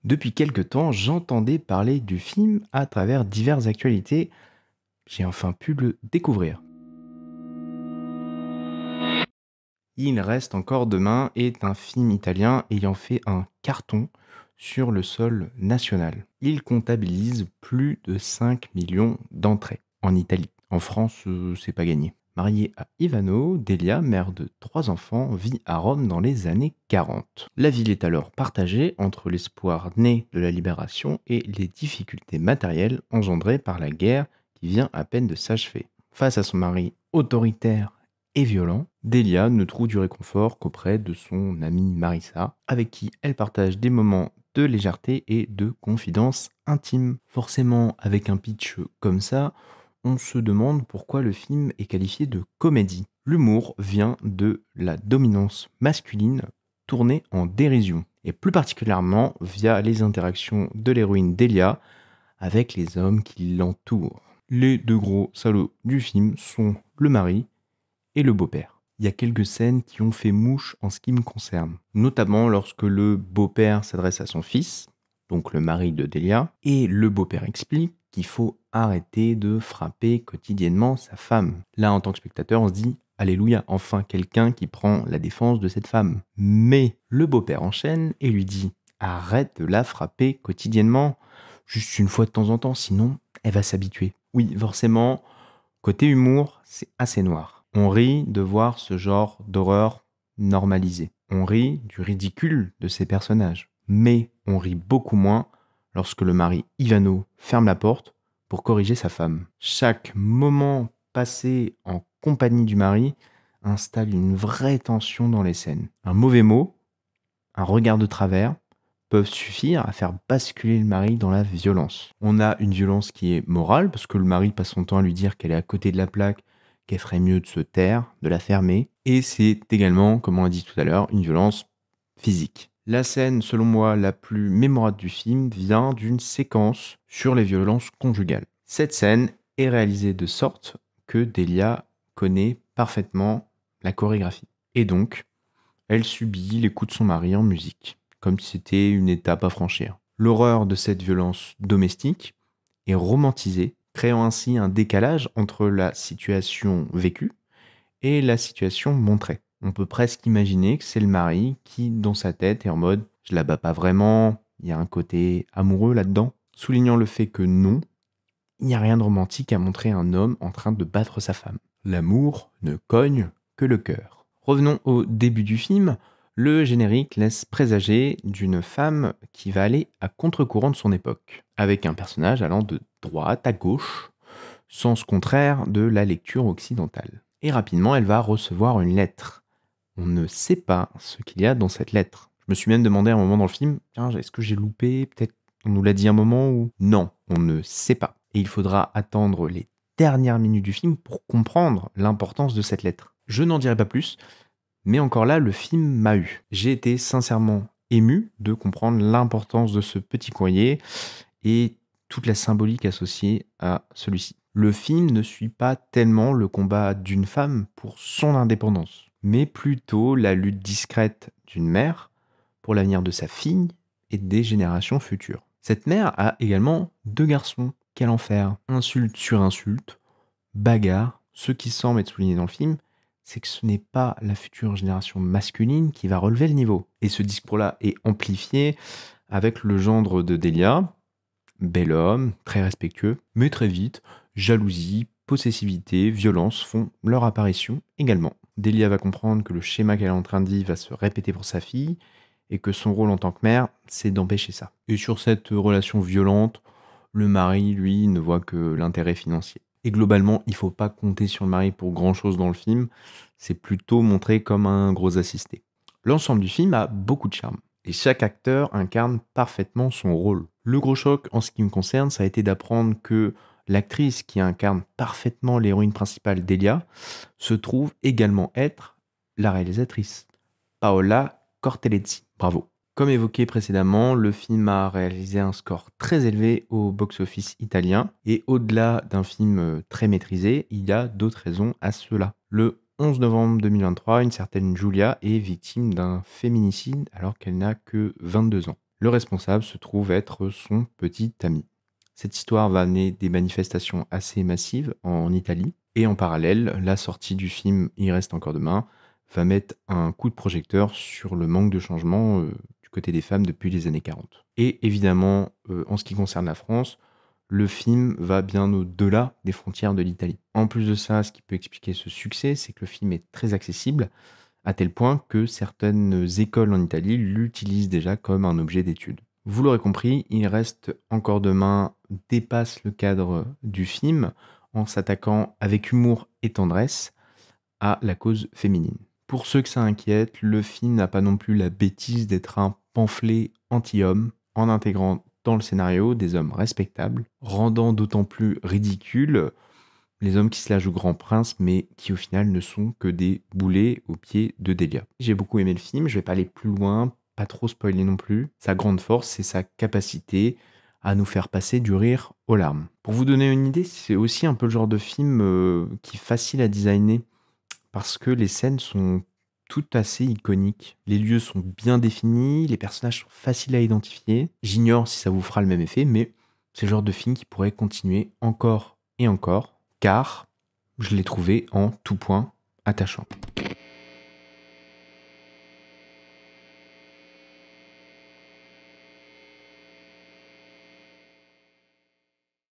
Depuis quelque temps, j'entendais parler du film à travers diverses actualités. J'ai enfin pu le découvrir. Il reste encore demain est un film italien ayant fait un carton sur le sol national. Il comptabilise plus de 5 millions d'entrées en Italie. En France, c'est pas gagné. Mariée à Ivano, Delia, mère de 3 enfants, vit à Rome dans les années 40. La ville est alors partagée entre l'espoir né de la libération et les difficultés matérielles engendrées par la guerre qui vient à peine de s'achever. Face à son mari autoritaire et violent, Delia ne trouve du réconfort qu'auprès de son amie Marissa, avec qui elle partage des moments de légèreté et de confidence intime. Forcément, avec un pitch comme ça, on se demande pourquoi le film est qualifié de comédie. L'humour vient de la dominance masculine tournée en dérision, et plus particulièrement via les interactions de l'héroïne Delia avec les hommes qui l'entourent. Les deux gros salauds du film sont le mari et le beau-père. Il y a quelques scènes qui ont fait mouche en ce qui me concerne, notamment lorsque le beau-père s'adresse à son fils, donc le mari de Delia, et le beau-père explique qu'il faut arrêter de frapper quotidiennement sa femme. Là, en tant que spectateur, on se dit Alléluia, enfin quelqu'un qui prend la défense de cette femme. Mais le beau-père enchaîne et lui dit arrête de la frapper quotidiennement, juste une fois de temps en temps, sinon elle va s'habituer. Oui, forcément, côté humour, c'est assez noir. On rit de voir ce genre d'horreur normalisé. On rit du ridicule de ces personnages. Mais on rit beaucoup moins lorsque le mari Ivano ferme la porte pour corriger sa femme. Chaque moment passé en compagnie du mari installe une vraie tension dans les scènes. Un mauvais mot, un regard de travers, peuvent suffire à faire basculer le mari dans la violence. On a une violence qui est morale, parce que le mari passe son temps à lui dire qu'elle est à côté de la plaque, qu'elle ferait mieux de se taire, de la fermer. Et c'est également, comme on l'a dit tout à l'heure, une violence physique. La scène, selon moi, la plus mémorable du film vient d'une séquence sur les violences conjugales. Cette scène est réalisée de sorte que Delia connaît parfaitement la chorégraphie. Et donc, elle subit les coups de son mari en musique, comme si c'était une étape à franchir. L'horreur de cette violence domestique est romantisée, créant ainsi un décalage entre la situation vécue et la situation montrée. On peut presque imaginer que c'est le mari qui, dans sa tête, est en mode « je la bats pas vraiment », il y a un côté amoureux là-dedans, soulignant le fait que non, il n'y a rien de romantique à montrer un homme en train de battre sa femme. L'amour ne cogne que le cœur. Revenons au début du film. Le générique laisse présager d'une femme qui va aller à contre-courant de son époque, avec un personnage allant de droite à gauche, sens contraire de la lecture occidentale. Et rapidement, elle va recevoir une lettre. On ne sait pas ce qu'il y a dans cette lettre. Je me suis même demandé à un moment dans le film, tiens, est-ce que j'ai loupé? Peut-être on nous l'a dit un moment ou... Non, on ne sait pas. Et il faudra attendre les dernières minutes du film pour comprendre l'importance de cette lettre. Je n'en dirai pas plus, mais encore là, le film m'a eu. J'ai été sincèrement ému de comprendre l'importance de ce petit courrier et toute la symbolique associée à celui-ci. Le film ne suit pas tellement le combat d'une femme pour son indépendance, mais plutôt la lutte discrète d'une mère pour l'avenir de sa fille et des générations futures. Cette mère a également 2 garçons. Quel enfer! Insulte sur insulte, bagarre. Ce qui semble être souligné dans le film, c'est que ce n'est pas la future génération masculine qui va relever le niveau. Et ce discours-là est amplifié avec le gendre de Delia, bel homme, très respectueux, mais très vite, jalousie, possessivité, violence font leur apparition également. Delia va comprendre que le schéma qu'elle est en train de vivre va se répéter pour sa fille, et que son rôle en tant que mère, c'est d'empêcher ça. Et sur cette relation violente, le mari, lui, ne voit que l'intérêt financier. Et globalement, il ne faut pas compter sur le mari pour grand-chose dans le film, c'est plutôt montré comme un gros assisté. L'ensemble du film a beaucoup de charme, et chaque acteur incarne parfaitement son rôle. Le gros choc, en ce qui me concerne, ça a été d'apprendre que l'actrice qui incarne parfaitement l'héroïne principale Delia se trouve également être la réalisatrice, Paola Cortellesi. Bravo. Comme évoqué précédemment, le film a réalisé un score très élevé au box-office italien, et au-delà d'un film très maîtrisé, il y a d'autres raisons à cela. Le 11 novembre 2023, une certaine Giulia est victime d'un féminicide alors qu'elle n'a que 22 ans. le responsable se trouve être son petit ami. Cette histoire va amener des manifestations assez massives en Italie, et en parallèle, la sortie du film Il reste encore demain va mettre un coup de projecteur sur le manque de changement du côté des femmes depuis les années 40. Et évidemment, en ce qui concerne la France, le film va bien au-delà des frontières de l'Italie. En plus de ça, ce qui peut expliquer ce succès, c'est que le film est très accessible, à tel point que certaines écoles en Italie l'utilisent déjà comme un objet d'étude. Vous l'aurez compris, Il reste encore demain dépasse le cadre du film en s'attaquant avec humour et tendresse à la cause féminine. Pour ceux que ça inquiète, le film n'a pas non plus la bêtise d'être un pamphlet anti-homme en intégrant dans le scénario des hommes respectables, rendant d'autant plus ridicule les hommes qui se la jouent grand prince, mais qui au final ne sont que des boulets aux pieds de Delia. J'ai beaucoup aimé le film, je vais pas aller plus loin, pas trop spoiler non plus. Sa grande force, c'est sa capacité à nous faire passer du rire aux larmes. Pour vous donner une idée, c'est aussi un peu le genre de film qui est facile à designer, parce que les scènes sont toutes assez iconiques. Les lieux sont bien définis, les personnages sont faciles à identifier. J'ignore si ça vous fera le même effet, mais c'est le genre de film qui pourrait continuer encore et encore, car je l'ai trouvé en tout point attachant.